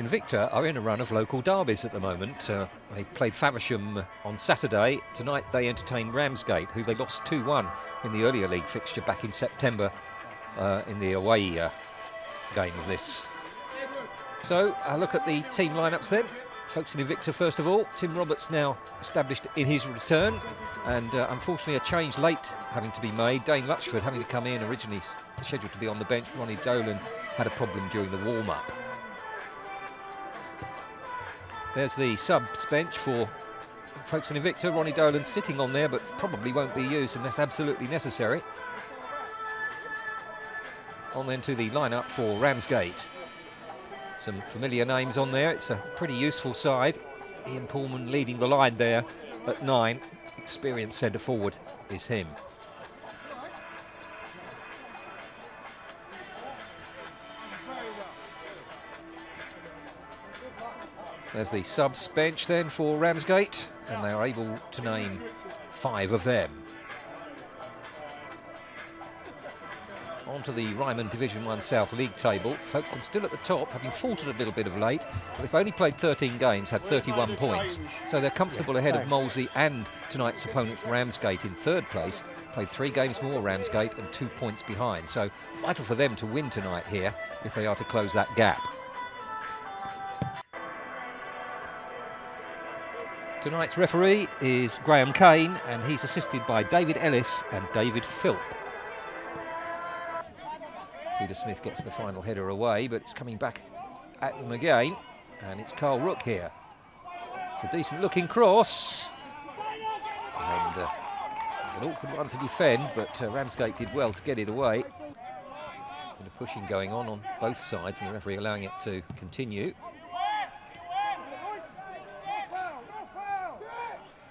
Invicta are in a run of local derbies at the moment. They played Faversham on Saturday. Tonight they entertain Ramsgate, who they lost 2-1 in the earlier league fixture back in September in the away game of this. So a look at the team lineups then. Folkestone Invicta first of all. Tim Roberts now established in his return, and unfortunately a change late having to be made. Dane Lutchford having to come in, originally scheduled to be on the bench. Ronnie Dolan had a problem during the warm-up. There's the subs bench for Folkestone Invicta. Ronnie Dolan sitting on there, but probably won't be used unless absolutely necessary. On then to the lineup for Ramsgate. Some familiar names on there. It's a pretty useful side. Ian Pullman leading the line there at 9. Experienced centre forward is him. There's the subs bench then for Ramsgate, and they are able to name 5 of them. On to the Ryman Division 1 South League table. Folkestone still at the top, having faltered a little bit of late, but they've only played 13 games, had 31 points. So they're comfortable ahead of Molesey and tonight's opponent Ramsgate in 3rd place. Played 3 games more Ramsgate and 2 points behind. So vital for them to win tonight here if they are to close that gap. Tonight's referee is Graham Kane, and he's assisted by David Ellis and David Philp. Peter Smith gets the final header away, but it's coming back at them again, and it's Carl Rook here. It's a decent looking cross, and it's an awkward one to defend, but Ramsgate did well to get it away. Bit of pushing going on both sides, and the referee allowing it to continue.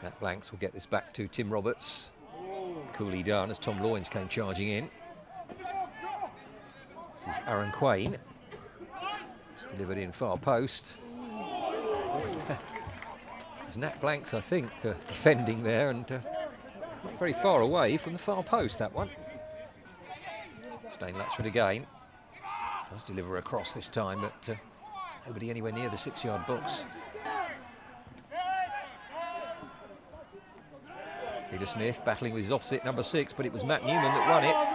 Nat Blanks will get this back to Tim Roberts. Coolly done as Tom Loynes came charging in. This is Aaron Quain. It's delivered in far post. It's Nat Blanks, I think, defending there, and not very far away from the far post, that one. Dane Lutchford again. Does deliver across this time, but there's nobody anywhere near the 6-yard box. Peter Smith battling with his opposite, number 6, but it was Matt Newman that won it.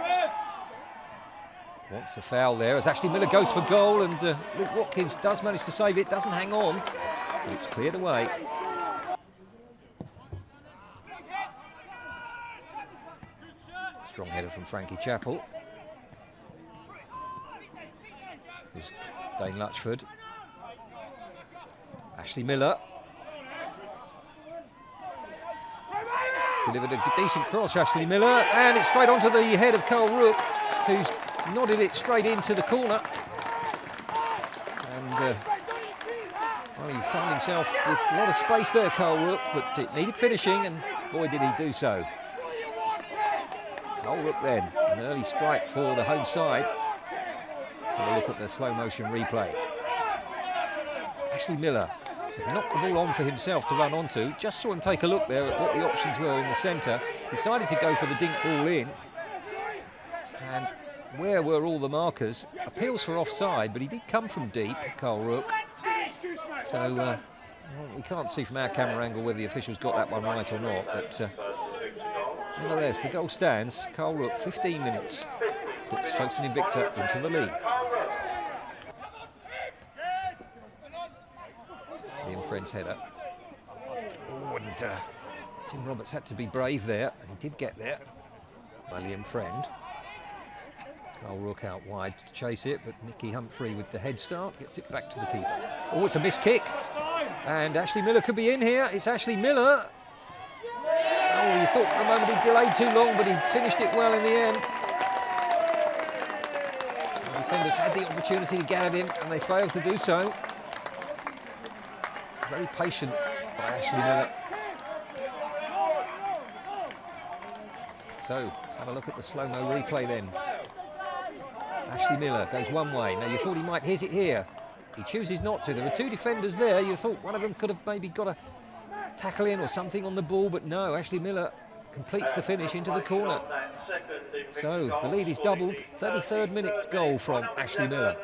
Wants a foul there as Ashley Miller goes for goal, and Luke Watkins does manage to save it, doesn't hang on, but it's cleared away. Strong header from Frankie Chappell. Here's Dane Lutchford. Ashley Miller. Delivered a decent cross, Ashley Miller, and it's straight onto the head of Carl Rook, who's nodded it straight into the corner. And well, he found himself with a lot of space there, Carl Rook, but it needed finishing, and boy did he do so. Carl Rook then, an early strike for the home side. Let's have a look at the slow motion replay. Ashley Miller knocked the ball on for himself to run onto. Just saw him take a look there at what the options were in the centre. Decided to go for the dink ball in. And where were all the markers? Appeals for offside, but he did come from deep, Carl Rook. So well, we can't see from our camera angle whether the officials got that one right or not. But nevertheless, the goal stands. Carl Rook, 15 minutes, puts Folkestone Invicta into the lead. Liam Friend's header. Oh, and Tim Roberts had to be brave there, and he did get there by Liam Friend. Carl Rook out wide to chase it, but Nicky Humphrey with the head start gets it back to the keeper. Oh, it's a missed kick, and Ashley Miller could be in here. It's Ashley Miller. Oh, you thought for a moment he delayed too long, but he finished it well in the end. The defenders had the opportunity to get at him, and they failed to do so. Very patient by Ashley Miller. So, let's have a look at the slow-mo replay then. Ashley Miller goes one way. Now, you thought he might hit it here. He chooses not to. There were 2 defenders there. You thought one of them could have maybe got a tackle in or something on the ball, but no, Ashley Miller completes the finish into the corner. So, the lead is doubled. 33rd minute goal from Ashley Miller.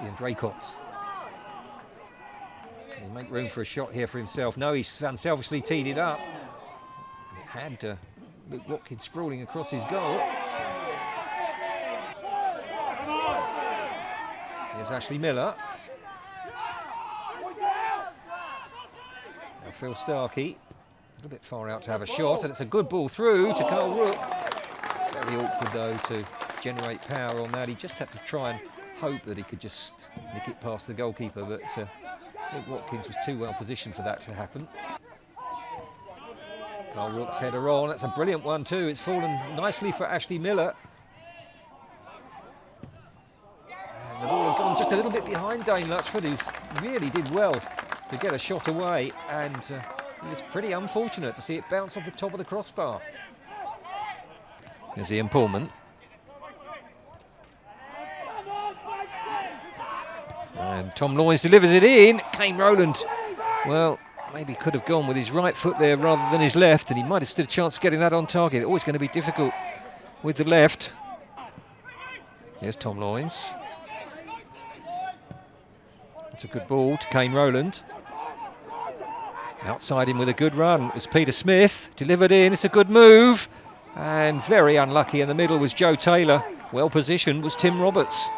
Ian Draycott. Can he make room for a shot here for himself? No, he's unselfishly teed it up. And it had Luke Watkins sprawling across his goal. Here's Ashley Miller. Now Phil Starkey, a little bit far out to have a shot, and it's a good ball through to Carl Rook. Very awkward though to generate power on that. He just had to try and hope that he could just nick it past the goalkeeper, but Luke Watkins was too well positioned for that to happen. Carl Rook's header on, that's a brilliant one too. It's fallen nicely for Ashley Miller. And the ball had gone just a little bit behind Dane Luchford, who really did well to get a shot away, and it was pretty unfortunate to see it bounce off the top of the crossbar. Here's Ian Pullman. And Tom Loynes delivers it in. Kane Rowland, well, maybe could have gone with his right foot there rather than his left, and he might have stood a chance of getting that on target. Always going to be difficult with the left. Here's Tom Loynes. It's a good ball to Kane Rowland. Outside him with a good run. It was Peter Smith, delivered in. It's a good move. And very unlucky in the middle was Joe Taylor. Well positioned was Tim Roberts.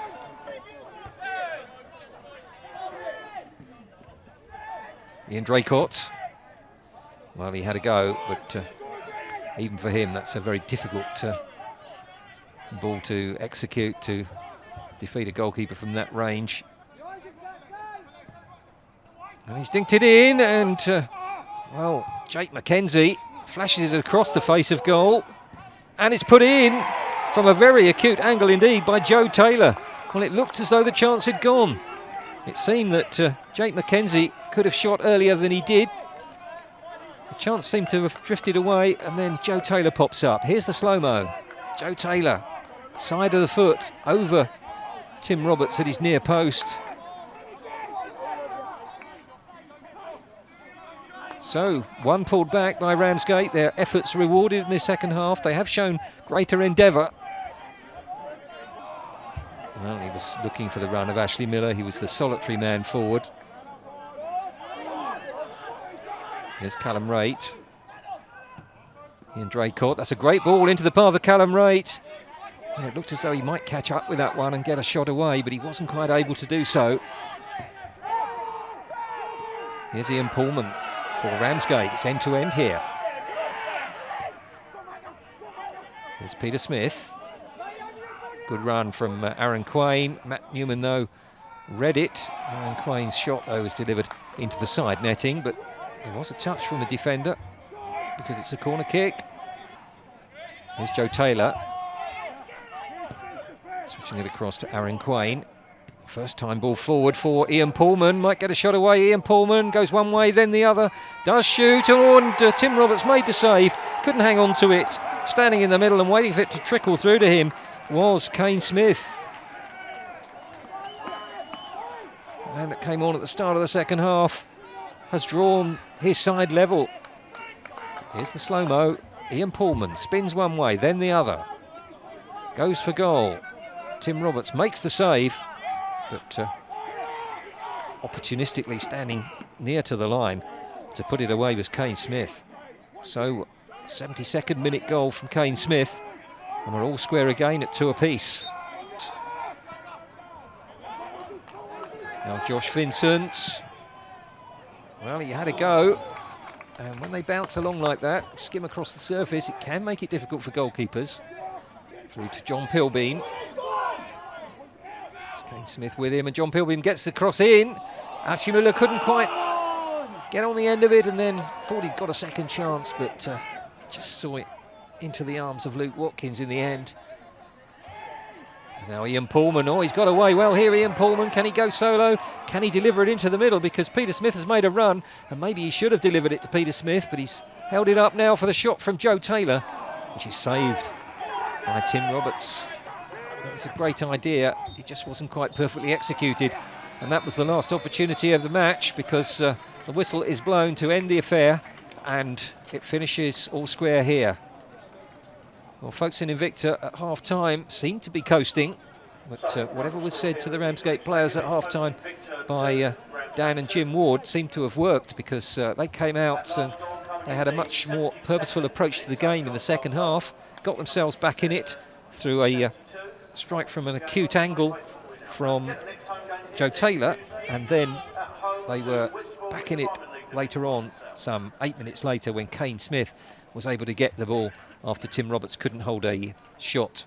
Ian Draycott. Well, he had a go, but even for him, that's a very difficult ball to execute, to defeat a goalkeeper from that range. And he's dinked it in, and well, Jake McKenzie flashes it across the face of goal, and it's put in from a very acute angle indeed by Joe Taylor. Well, it looked as though the chance had gone. It seemed that Jake McKenzie could have shot earlier than he did. The chance seemed to have drifted away, and then Joe Taylor pops up. Here's the slow-mo. Joe Taylor, side of the foot, over Tim Roberts at his near post. So, one pulled back by Ramsgate. Their efforts rewarded in the second half. They have shown greater endeavour. Well, he was looking for the run of Ashley Miller. He was the solitary man forward. Here's Callum Raitt. Ian Draycott. That's a great ball into the path of Callum Raitt. And it looked as though he might catch up with that one and get a shot away, but he wasn't quite able to do so. Here's Ian Pullman for Ramsgate. It's end-to-end here. Here's Peter Smith. Good run from Aaron Quain. Matt Newman, though, read it. Aaron Quain's shot, though, was delivered into the side netting, but there was a touch from the defender because it's a corner kick. Here's Joe Taylor. Switching it across to Aaron Quain. First time ball forward for Ian Pullman. Might get a shot away. Ian Pullman goes one way, then the other. Does shoot. Oh, and Tim Roberts made the save. Couldn't hang on to it. Standing in the middle and waiting for it to trickle through to him was Kane Smith. The man that came on at the start of the second half has drawn his side level. Here's the slow-mo. Ian Pullman spins one way, then the other. Goes for goal. Tim Roberts makes the save, but opportunistically standing near to the line to put it away was Kane Smith. So, 72nd minute goal from Kane Smith, and we're all square again at 2 apiece. Now Josh Vincent. Well, he had a go, and when they bounce along like that, skim across the surface, it can make it difficult for goalkeepers. Through to John Pilbeam. It's Kane Smith with him, and John Pilbeam gets the cross in. Ashley Miller couldn't quite get on the end of it, and then thought he'd got a second chance, but just saw it into the arms of Luke Watkins in the end. Now Ian Pullman, oh, he's got away well here, Ian Pullman. Can he go solo? Can he deliver it into the middle? Because Peter Smith has made a run, and maybe he should have delivered it to Peter Smith, but he's held it up now for the shot from Joe Taylor, which is saved by Tim Roberts. That was a great idea. It just wasn't quite perfectly executed, and that was the last opportunity of the match, because the whistle is blown to end the affair, and it finishes all square here. Well, folks in Invicta at half-time seem to be coasting. But whatever was said to the Ramsgate players at half-time by Dan and Jim Ward seemed to have worked, because they came out and they had a much more purposeful approach to the game in the second half, got themselves back in it through a strike from an acute angle from Joe Taylor, and then they were back in it later on, some 8 minutes later, when Kane Smith was able to get the ball after Tim Roberts couldn't hold a shot.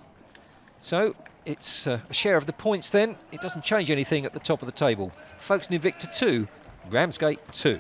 So it's a share of the points then. It doesn't change anything at the top of the table. Folkestone Invicta 2, Ramsgate 2.